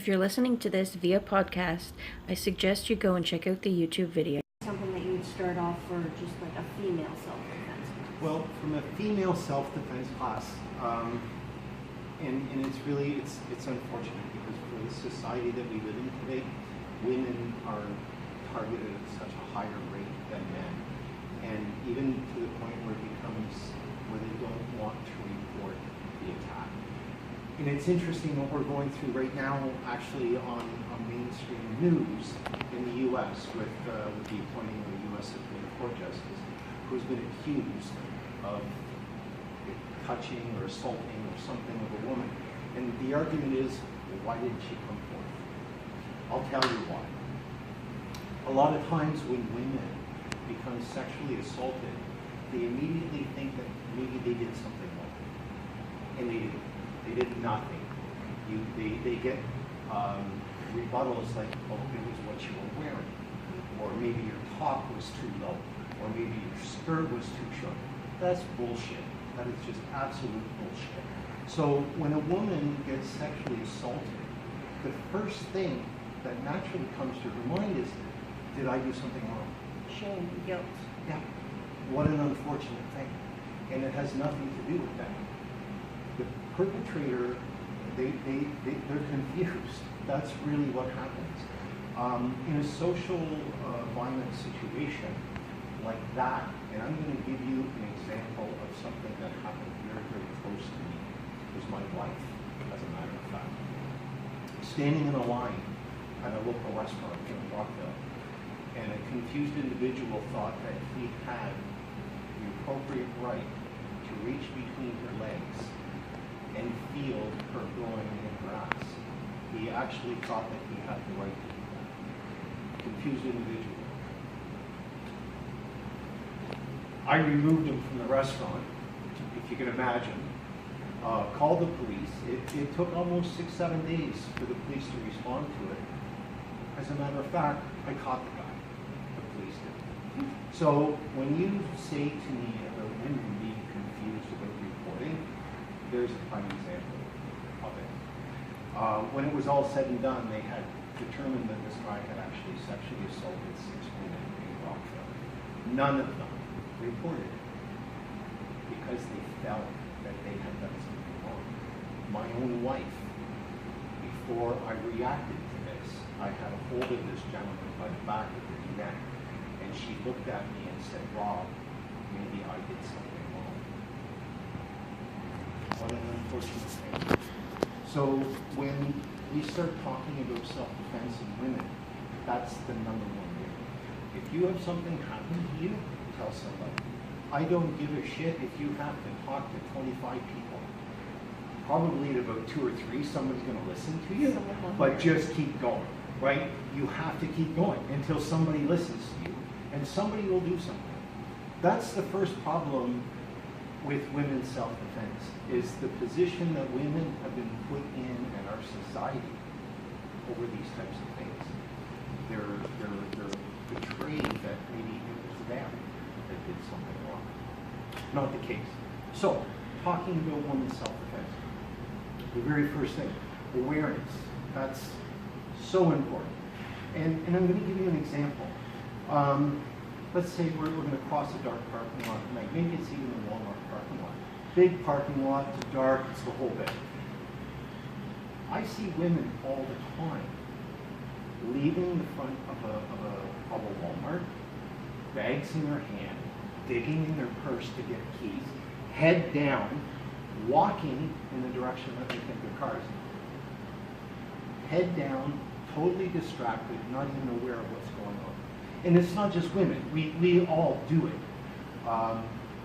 If you're listening to this via podcast, I suggest you go and check out the YouTube video. Something that you would start off for just like a female self-defense class? Well, from a female self-defense class, and it's really, it's unfortunate because for the society that we live in today, women are targeted at such a higher rate than men. And even to the point where it becomes where they don't want to report the attack. And it's interesting what we're going through right now, actually on mainstream news in the U.S. with the appointing of a U.S. Supreme Court justice who's been accused of touching or assaulting or something of a woman. And the argument is, well, why didn't she come forth? I'll tell you why. A lot of times when women become sexually assaulted, they immediately think that maybe they did something wrong. And they didn't. They did nothing. They get rebuttals like, oh, it was what you were wearing. Or maybe your top was too low. Or maybe your skirt was too short. That's bullshit. That is just absolute bullshit. So when a woman gets sexually assaulted, the first thing that naturally comes to her mind is, did I do something wrong? Shame, guilt. Yeah. What an unfortunate thing. And it has nothing to do with that. The perpetrator, they're confused. That's really what happens. In a social violence situation like that, and I'm going to give you an example of something that happened very, very close to me. It was my wife, as a matter of fact. Standing in a line at a local restaurant in Rockville, and a confused individual thought that he had the appropriate right to reach between her legs and feel her groin in her ass. He actually thought that he had the right to do that. Confused individual. I removed him from the restaurant, if you can imagine. Called the police. It took almost 6-7 days for the police to respond to it. As a matter of fact, I caught the guy. The police did. So when you say to me about women being confused about reporting, there's a prime example of it. When it was all said and done, they had determined that this guy had actually sexually assaulted 6 women in Rockville. None of them reported it because they felt that they had done something wrong. My own wife, before I reacted to this, I had a hold of this gentleman by the back of his neck, and she looked at me and said, Rob, maybe I did something wrong. What an unfortunate thing. So when we start talking about self-defense in women, that's the #1 thing. If you have something happen to you, tell somebody. I don't give a shit if you have to talk to 25 people. Probably at about 2 or 3, someone's going to listen to you, but just keep going, right? You have to keep going until somebody listens to you, and somebody will do something. That's the first problem with women's self-defense, is the position that women have been put in our society over these types of things. They're betrayed that maybe it was them that did something wrong. Not the case. So, talking about women's self-defense, the very first thing, awareness. That's so important. And I'm going to give you an example. Let's say we're going to cross a dark parking lot tonight. Maybe it's even a Walmart parking lot. Big parking lot, it's dark, it's the whole bit. I see women all the time leaving the front of a Walmart, bags in their hand, digging in their purse to get keys, head down, walking in the direction that they think their car is in. Head down, totally distracted, not even aware of what's going on. And it's not just women, we all do it.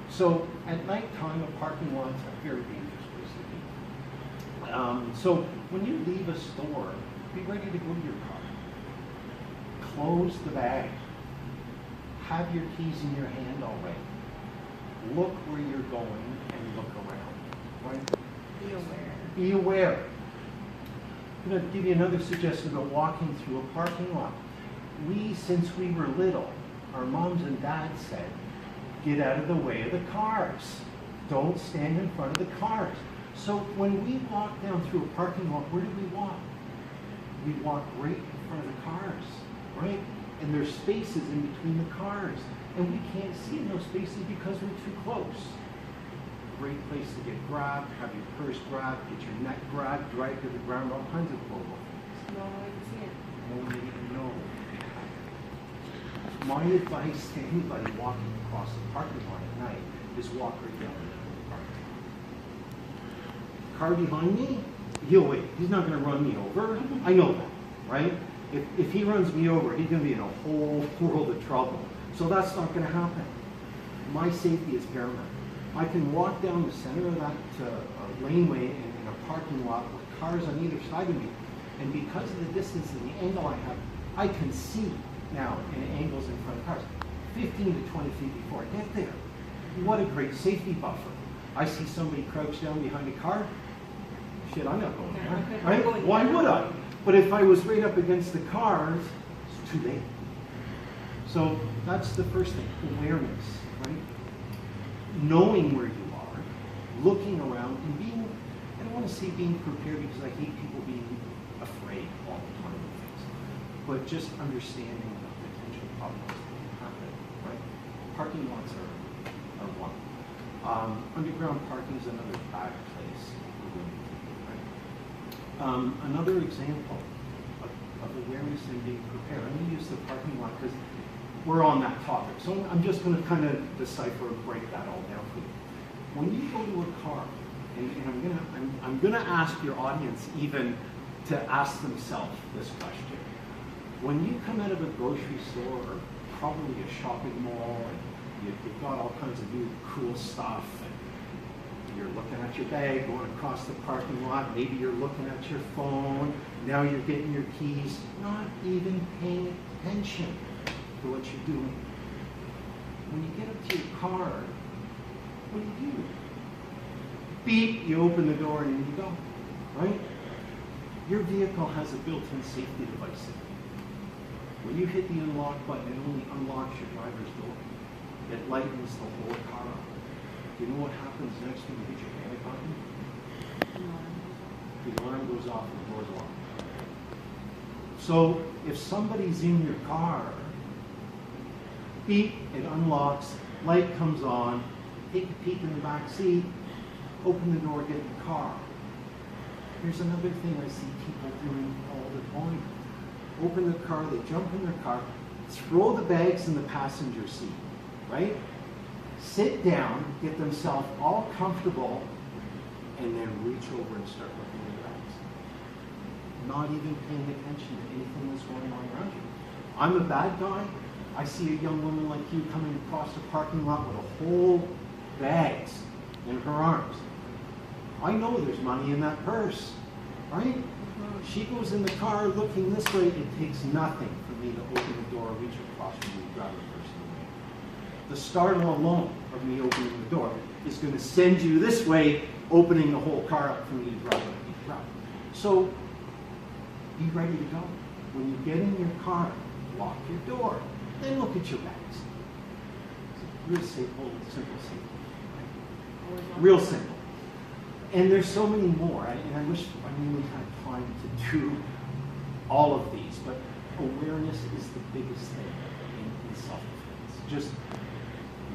So at nighttime, a parking lot's a very dangerous place to be. So when you leave a store, be ready to go to your car. Close the bag. Have your keys in your hand already. Look where you're going and look around. Right? Be aware. Be aware. I'm going to give you another suggestion about walking through a parking lot. Since we were little, our moms and dads said, get out of the way of the cars. Don't stand in front of the cars. So when we walk down through a parking lot, where do we walk? we walk right in front of the cars, right? And there's spaces in between the cars. And we can't see in those spaces because we're too close. Great place to get grabbed, have your purse grabbed, get your neck grabbed, dragged to the ground, all kinds of horrible things. No one can see it. No one even knows. My advice to anybody walking across the parking lot at night is walk right down the parking lot. Car behind me, he'll wait. He's not going to run me over. I know that, right? If he runs me over, he's going to be in a whole world of trouble. So that's not going to happen. My safety is paramount. I can walk down the center of that laneway in a parking lot with cars on either side of me. And because of the distance and the angle I have, I can see now in angles in front of cars 15 to 20 feet before I get there. What a great safety buffer. I see somebody crouched down behind a car. Shit, I'm not going there, right? Why would I? But if I was right up against the cars, it's too late. So that's the first thing, awareness, right? Knowing where you are, looking around, and being, I don't want to say being prepared because I hate people being afraid all the time of things, but just understanding the potential problems that can happen, right? Parking lots are one. Underground parking is another bad place for women to be, right? Another example of awareness and being prepared. I'm going to use the parking lot because we're on that topic. So I'm just going to kind of decipher and break that all down for you. When you go to a car, and I'm going to ask your audience even to ask themselves this question. When you come out of a grocery store or probably a shopping mall and you've got all kinds of new cool stuff and you're looking at your bag going across the parking lot, maybe you're looking at your phone, now you're getting your keys, not even paying attention to what you're doing. When you get up to your car, what do? Beep, you open the door and in you go, right? Your vehicle has a built-in safety device in it. When you hit the unlock button, it only unlocks your driver's door. It lightens the whole car up. Do you know what happens next when you hit your panic button? The alarm goes off and the door's locked. So if somebody's in your car, beep, it unlocks, light comes on, take a peek in the back seat, open the door, get in the car. Here's another thing I see people doing all the time. Open the car, they jump in their car, throw the bags in the passenger seat, right? Sit down, get themselves all comfortable, and then reach over and start looking at the bags. Not even paying attention to anything that's going on around you. I'm a bad guy. I see a young woman like you coming across the parking lot with a whole bags in her arms. I know there's money in that purse, right? She goes in the car looking this way. It takes nothing for me to open the door, reach across from you, grab the person away. The startle alone of me opening the door is going to send you this way, opening the whole car up for me to grab it. So be ready to go. When you get in your car, lock your door, then look at your bags. It's real simple, simple. Right? Real simple. And there's so many more, and I wish I really had time to do all of these, but awareness is the biggest thing in self-defense. Just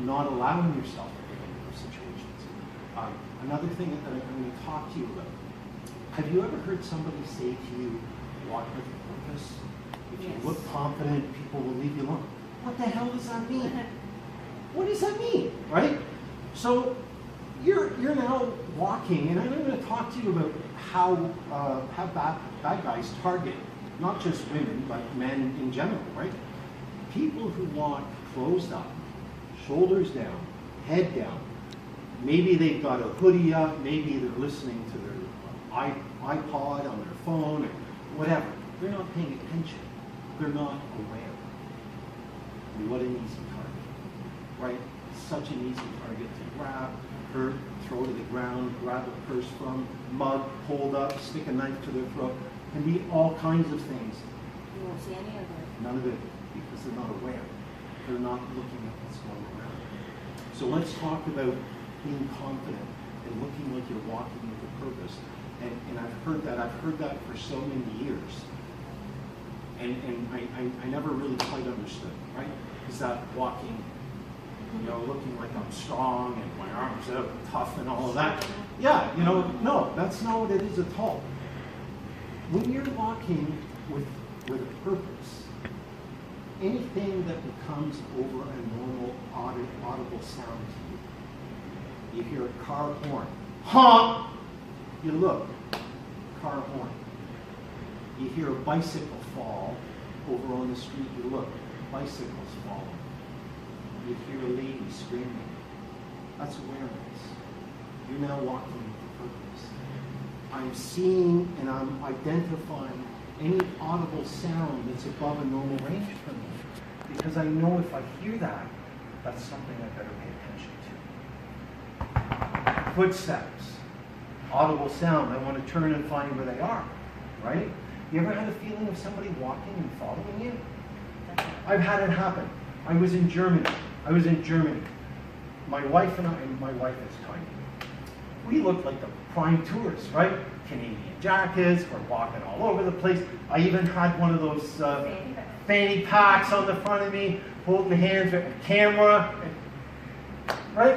not allowing yourself to get into those situations. Another thing that I'm going to talk to you about. Have you ever heard somebody say to you, walk with a purpose? If you look confident, people will leave you alone. What the hell does that mean? What does that mean, right? So you're now walking, and I'm going to talk to you about how bad guys target not just women, but men in general, right? People who walk closed up, shoulders down, head down. Maybe they've got a hoodie up, maybe they're listening to their iPod on their phone, or whatever. They're not paying attention. They're not aware. I mean, what an easy target, right? Such an easy target to grab, hurt, throw to the ground, grab a purse from, mug, hold up, stick a knife to their throat. Can be all kinds of things. You won't see any of it. None of it, because they're not aware. They're not looking at what's going around. So let's talk about being confident and looking like you're walking with a purpose. And I've heard that for so many years. And I never really quite understood, right? Is that walking, you know, looking like I'm strong and my arms are tough and all of that? Yeah, you know, no, that's not what it is at all. When you're walking with a purpose, anything that becomes over a normal audible sound to you, you hear a car horn, honk, you look, car horn. You hear a bicycle fall over on the street, you look, bicycles falling. You hear a lady screaming. That's awareness. You're now walking with purpose. I'm seeing and I'm identifying any audible sound that's above a normal range for me. Because I know if I hear that, that's something I better pay attention to. Footsteps, audible sound, I want to turn and find where they are, right? You ever had a feeling of somebody walking and following you? I've had it happen. I was in Germany. My wife and my wife is tiny. We looked like the prime tourists, right? Canadian jackets, we're walking all over the place. I even had one of those fanny packs on the front of me, holding hands with a camera, right?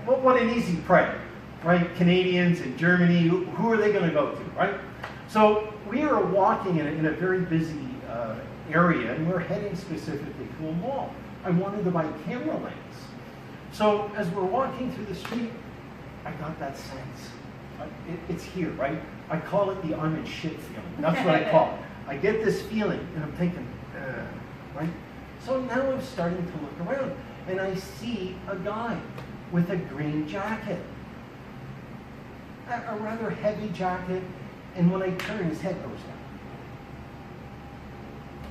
What an easy prey, right? Canadians in Germany, who are they going to go to, right? So we are walking in a very busy area, and we're heading specifically to a mall. I wanted to buy camera lens. So as we're walking through the street, I got that sense. It's here, right? I call it the I'm in shit feeling. That's what I call it. I get this feeling, and I'm thinking, right? So now I'm starting to look around, and I see a guy with a green jacket. A rather heavy jacket, and when I turn, his head goes down.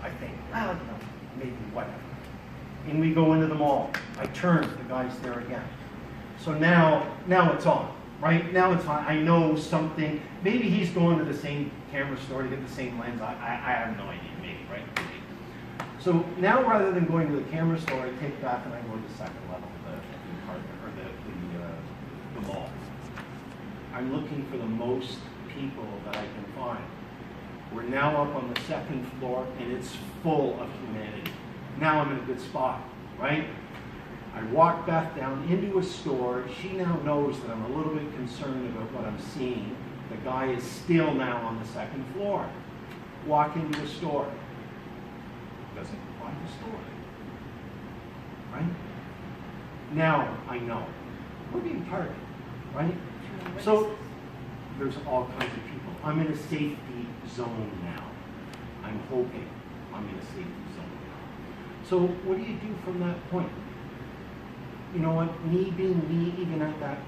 I think, well, you know, maybe whatever. And we go into the mall. I turn, the guy's there again. So now it's on, right? Now it's on. I know something. Maybe he's going to the same camera store to get the same lens. I have no idea, maybe, right? So now rather than going to the camera store, I take back and I go to the second level of the apartment or the mall. I'm looking for the most people that I can find. We're now up on the second floor and it's full of humanity. Now I'm in a good spot, right? I walk Beth down into a store. She now knows that I'm a little bit concerned about what I'm seeing. The guy is still now on the second floor. Walk into a store. Doesn't find the store. Right? Now I know. We're being targeted, right? So there's all kinds of people. I'm in a safety zone now. I'm hoping I'm in a safety zone now. So what do you do from that point? You know what, me being me, even at that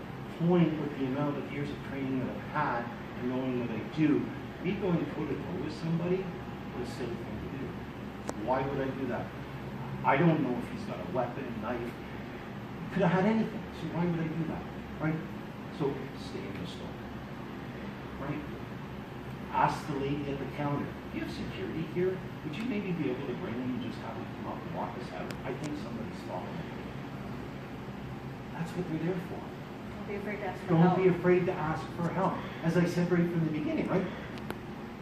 point with the amount of years of training that I've had and knowing what I do, me going toe-to-toe with somebody was a silly thing to do. Why would I do that? I don't know if he's got a weapon, knife. Could have had anything, so why would I do that, right? So stay in the store, right? Ask the lady at the counter, do you have security here? Would you maybe be able to bring them and just have them come up and walk us out? I think somebody's following me. That's what they're there for. Don't be afraid to ask for help. Don't be afraid to ask for help. As I said right from the beginning, right?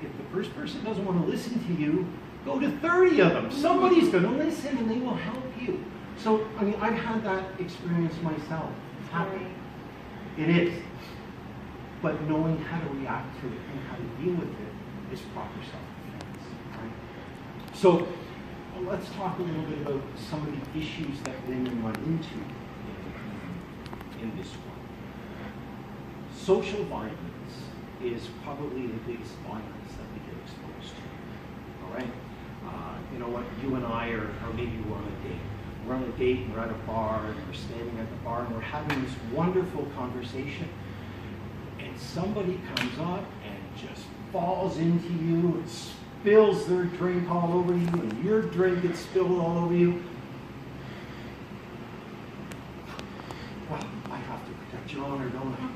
If the first person doesn't want to listen to you, go to 30 of them. Somebody's going to listen and they will help you. So, I mean, I've had that experience myself. It's happening. It is. But knowing how to react to it and how to deal with it is proper self-defense, right? So, let's talk a little bit about some of the issues that women run into in this one. Social violence is probably the biggest violence that we get exposed to. All right? You know what? You and I or maybe we're on a date. We're on a date and we're at a bar and we're standing at the bar and we're having this wonderful conversation. And somebody comes up and just falls into you and spills their drink all over you and your drink gets spilled all over you. Well, I have to protect your honor, don't I?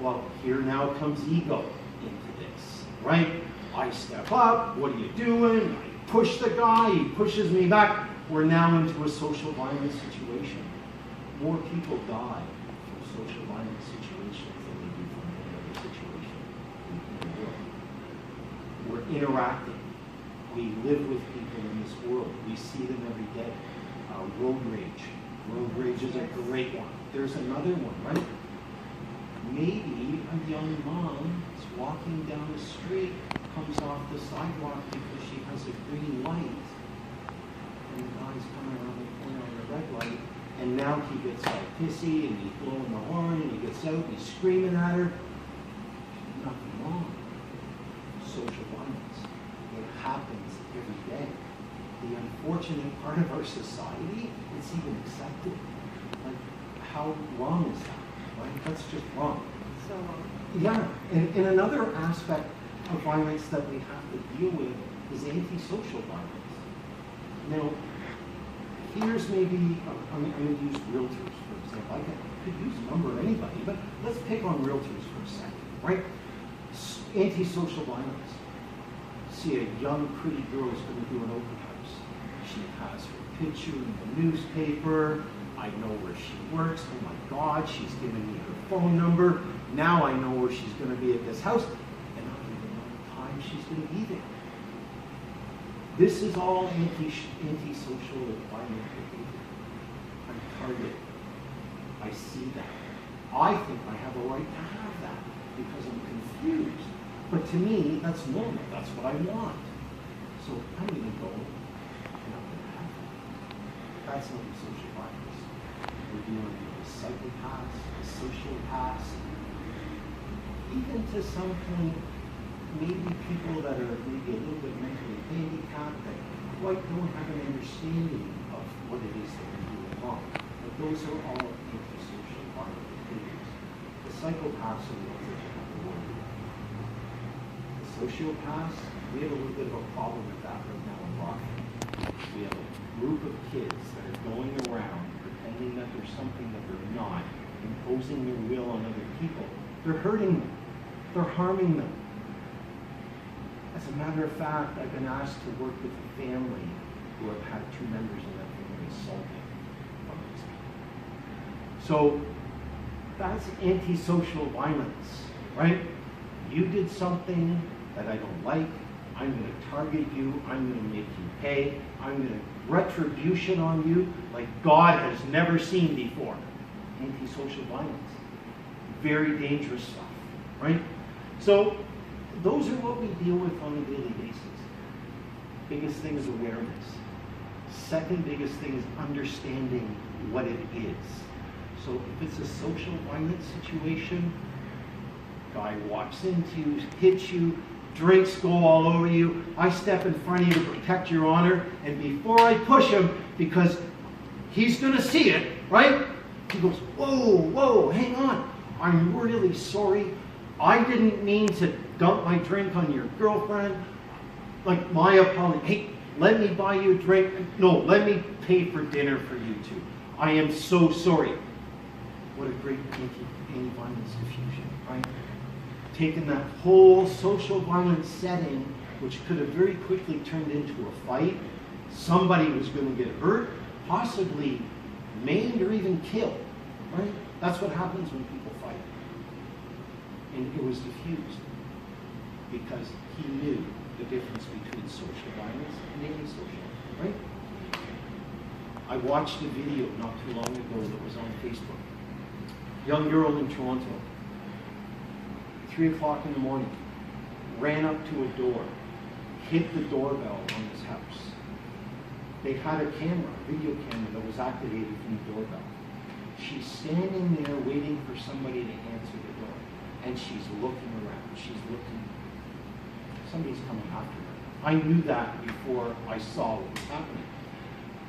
Well, here now comes ego into this, right? I step up, what are you doing? I push the guy, he pushes me back. We're now into a social violence situation. More people die from social violence situations than they do from any other situation in the world. We're interacting We live with people in this world. We see them every day. Road rage. Road rage is a great one. There's another one, right? Maybe a young mom is walking down the street, comes off the sidewalk because she has a green light, and the guy's coming around the corner on the red light, and now he gets all pissy, and he's blowing the horn, and he gets out, and he's screaming at her. Nothing wrong. Social violence. It happens every day. The unfortunate part of our society, it's even accepted. Like, how wrong is that? Right? That's just wrong. So wrong. Yeah, and another aspect of violence that we have to deal with is antisocial violence. Now, here's maybe, I'm going to use realtors, for example. I could use a number of anybody, but let's pick on realtors for a second, right? Antisocial violence. See a young, pretty girl is going to do an open house. She has her picture in the newspaper. I know where she works. Oh my God, she's given me her phone number. Now I know where she's going to be at this house, and I don't even know the time she's going to be there. This is all antisocial violent behavior. I'm targeted. I see that. I think I have a right to have that because I'm confused. But to me, that's normal. That's what I want. So I'm going to go and I'm going to have that. That's antisocial violence. We're dealing with psychopaths, sociopaths, even to some point, maybe people that are maybe a little bit mentally handicapped that quite don't have an understanding of what it is that they're doing wrong. But those are all antisocial violent behaviors. The psychopaths are the ones that you have to worry about. The sociopaths, we have a little bit of a problem with that right now in Boston. We have a group of kids that are going around pretending that they're something that they're not, imposing their will on other people. They're hurting them. They're harming them. As a matter of fact, I've been asked to work with a family who have had two members in that family assaulted by these people. So that's antisocial violence, right? You did something that I don't like. I'm going to target you. I'm going to make you pay. I'm going to retribution on you like God has never seen before. Antisocial violence. Very dangerous stuff, right? So those are what we deal with on a daily basis. Biggest thing is awareness. Second biggest thing is understanding what it is. So if it's a social violence situation, guy walks into you, hits you, drinks go all over you, I step in front of you to protect your honor, and before I push him, because he's going to see it, right? He goes, whoa, whoa, hang on. I'm really sorry. I didn't mean to dump my drink on your girlfriend. Like, my apology. Hey, let me buy you a drink. No, let me pay for dinner for you two. I am so sorry. What a great anti-violence diffusion, right? Taking that whole social violence setting, which could have very quickly turned into a fight. Somebody was going to get hurt, possibly maimed or even killed, right? That's what happens when people fight. And it was diffused because he knew the difference between social violence and antisocial, right? I watched a video not too long ago that was on Facebook. Young girl in Toronto, 3 o'clock in the morning, ran up to a door, hit the doorbell on his house. They had a camera, a video camera that was activated from the doorbell. She's standing there waiting for somebody to answer the door. And she's looking around. She's looking. Somebody's coming after her. I knew that before I saw what was happening.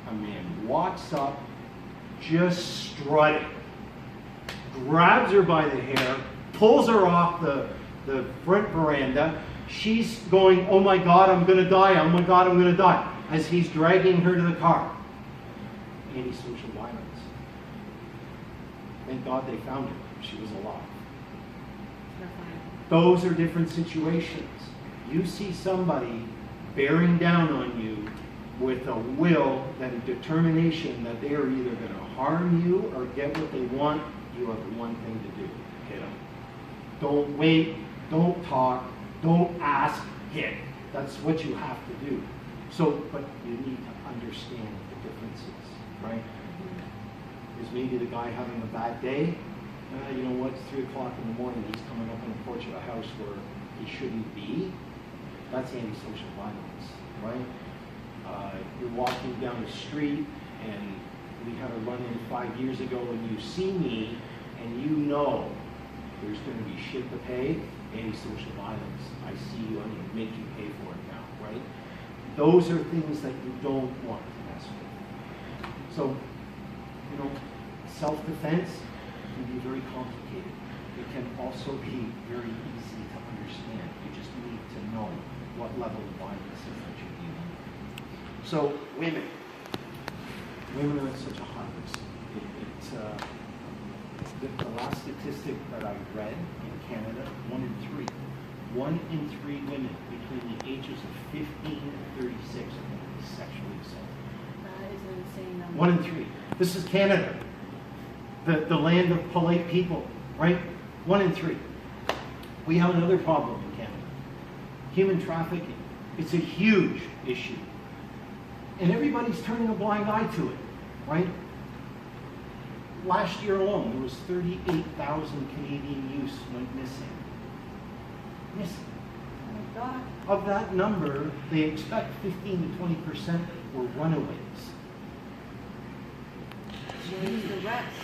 A man walks up, just strutting, grabs her by the hair, pulls her off the front veranda. She's going, oh my God, I'm going to die. Oh my God, I'm going to die. As he's dragging her to the car. Antisocial violence. Thank God they found her. She was alive. Those are different situations. You see somebody bearing down on you with a will, that a determination that they are either going to harm you or get what they want, you have one thing to do. Hit them. Don't wait. Don't talk. Don't ask. Hit. That's what you have to do. So, but you need to understand the differences, right? Is maybe the guy having a bad day? You know what, it's 3 o'clock in the morning, he's coming up on the porch of a house where he shouldn't be. That's antisocial violence, right? You're walking down the street and we had a run-in 5 years ago and you see me and you know there's going to be shit to pay, antisocial violence. I see you, I'm going to make you pay for it now, right? Those are things that you don't want to mess with. So, you know, self-defense can be very complicated. It can also be very easy to understand. You just need to know what level of violence is that you're dealing with. So, women are at such a high risk. The last statistic that I read in Canada, 1 in 3. 1 in 3 women between the ages of 15 and 36 are going to be sexually assaulted. That is an insane number. 1 in 3. This is Canada, the land of polite people, right? 1 in 3. We have another problem in Canada. Human trafficking. It's a huge issue. And everybody's turning a blind eye to it, right? Last year alone, there was 38,000 Canadian youths went missing. Missing. Oh my God. Of that number, they expect 15 to 20% were runaways. Where's the rest?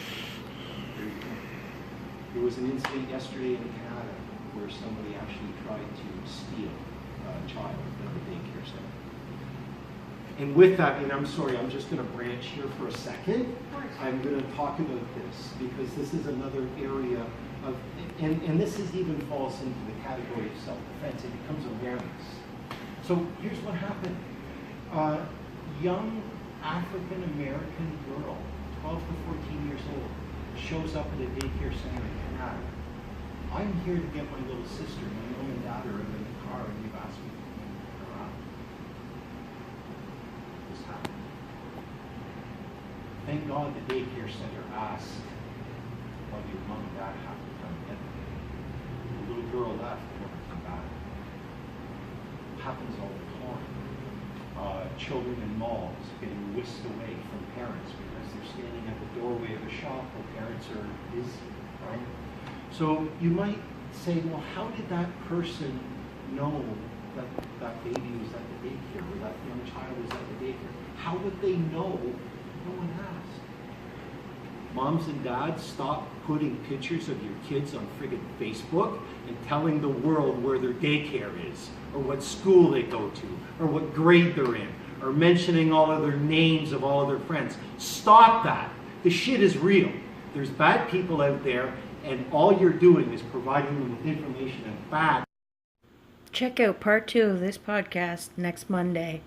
There was an incident yesterday in Canada where somebody actually tried to steal a child at a daycare center. And with that, and I'm sorry, I'm just going to branch here for a second. I'm going to talk about this because this is another area of, and this is even falls into the category of self-defense. It becomes awareness. So here's what happened. Young African-American girl, 12 to 14 years old, shows up at a daycare center in Canada. I'm here to get my little sister. My mom and dad are in the car and you've asked me to come around. This happened. Thank God the daycare center asked whether your mom and dad have to come get them. The little girl left and never came back. It happens all the time. Children in malls getting whisked away from parents because they're standing at the doorway of a shop where parents are busy, right? So you might say, well, how did that person know that that baby was at the daycare or that young child was at the daycare? How would they know? No one asked. Moms and dads, stop putting pictures of your kids on friggin' Facebook and telling the world where their daycare is, or what school they go to, or what grade they're in, or mentioning all of their names of all of their friends. Stop that. The shit is real. There's bad people out there, and all you're doing is providing them with information and facts. Check out part 2 of this podcast next Monday.